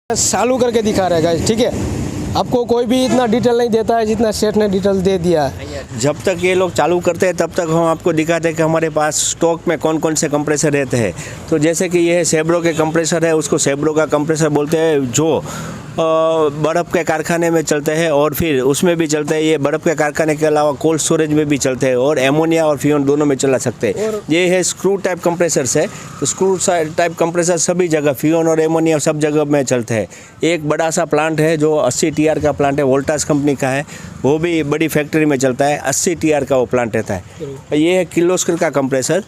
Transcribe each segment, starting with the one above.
चालू करके दिखा रहा है गाइस, ठीक है। आपको कोई भी इतना डिटेल नहीं देता है जितना सेठ ने डिटेल दे दिया है। जब तक ये लोग चालू करते हैं तब तक हम आपको दिखाते हैं कि हमारे पास स्टॉक में कौन कौन से कंप्रेसर रहते हैं। तो जैसे कि ये सेब्रो के कंप्रेसर है, उसको सेब्रो का कंप्रेसर बोलते हैं, जो बर्फ़ के कारखाने में चलते हैं और फिर उसमें भी चलते हैं। ये बर्फ़ के कारखाने के अलावा कोल्ड स्टोरेज में भी चलते हैं और एमोनिया और फ्यून दोनों में चला सकते हैं। ये है स्क्रू टाइप कंप्रेसर्स है। तो स्क्रू टाइप कंप्रेसर सभी जगह फ्यून और एमोनिया सब जगह में चलते हैं। एक बड़ा सा प्लांट है जो 80 TR का प्लांट है, वोल्टास कंपनी का है, वो भी बड़ी फैक्ट्री में चलता है। 80 TR का वो प्लांट रहता है। ये है किलोस्कर का कंप्रेसर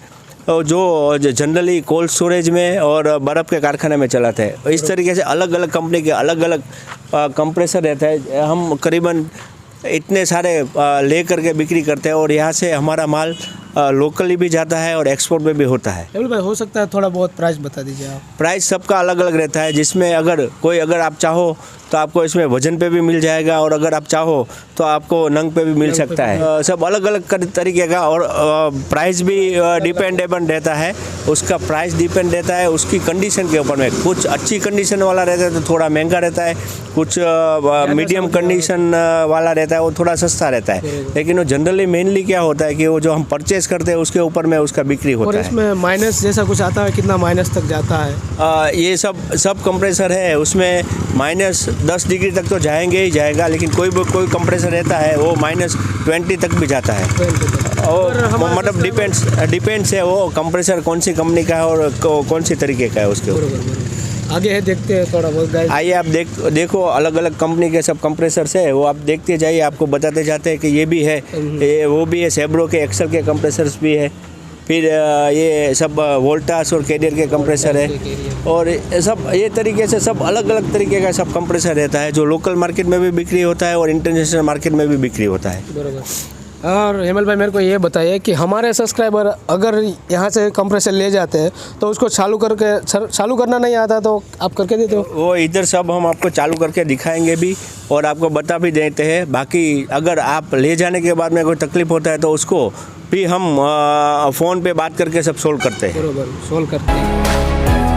जो जनरली कोल्ड स्टोरेज में और बर्फ़ के कारखाने में चलाते हैं। इस तरीके से अलग अलग कंपनी के अलग अलग कंप्रेसर रहता है। हम करीबन इतने सारे ले करके बिक्री करते हैं और यहाँ से हमारा माल लोकली भी जाता है और एक्सपोर्ट में भी होता है। हेमल भाई, हो सकता है थोड़ा बहुत प्राइस बता दीजिए आप। प्राइस सबका अलग अलग रहता है, जिसमें अगर आप चाहो तो आपको इसमें वजन पे भी मिल जाएगा और अगर आप चाहो तो आपको नंग पे भी मिल सकता है। सब अलग अलग तरीके का और प्राइस भी डिपेंडेबल रहता है। उसका प्राइस डिपेंड रहता है उसकी कंडीशन के ऊपर में। कुछ अच्छी कंडीशन वाला रहता है तो थोड़ा महंगा रहता है, कुछ मीडियम कंडीशन वाला रहता है वो थोड़ा सस्ता रहता है। लेकिन वो जनरली मेनली क्या होता है कि वो जो हम परचेज करते हैं उसके ऊपर में उसका बिक्री होता है। और इसमें माइनस जैसा कुछ आता है, कितना माइनस तक जाता है? ये सब कंप्रेसर है, उसमें माइनस 10 डिग्री तक तो जाएंगे ही जाएगा, लेकिन कोई कंप्रेसर रहता है वो -20 तक भी जाता है। और मतलब डिपेंड्स है वो कंप्रेसर कौन सी कंपनी का है और कौन सी तरीके का है उसके ऊपर। आगे है, देखते हैं थोड़ा बहुत गाइस। आइए आप देखो अलग अलग कंपनी के सब कंप्रेसर्स है, वो आप देखते जाइए, आपको बताते जाते हैं कि ये भी है, ये वो भी है, सेब्रो के एक्सेल के कंप्रेसर्स भी है, फिर ये सब वोल्टास और कैरियर के कंप्रेसर है और सब ये तरीके से सब अलग अलग तरीके का सब कंप्रेसर रहता है जो लोकल मार्केट में भी बिक्री होता है और इंटरनेशनल मार्केट में भी बिक्री होता है। बराबर। और हेमल भाई, मेरे को ये बताइए कि हमारे सब्सक्राइबर अगर यहाँ से कंप्रेसर ले जाते हैं तो उसको चालू करना नहीं आता तो आप करके देते हो? वो इधर सब हम आपको चालू करके दिखाएंगे भी और आपको बता भी देते हैं। बाकी अगर आप ले जाने के बाद में कोई तकलीफ होता है तो उसको भी हम फ़ोन पे बात करके सब सोल्व करते हैं। बराबर, सोल्व करते हैं।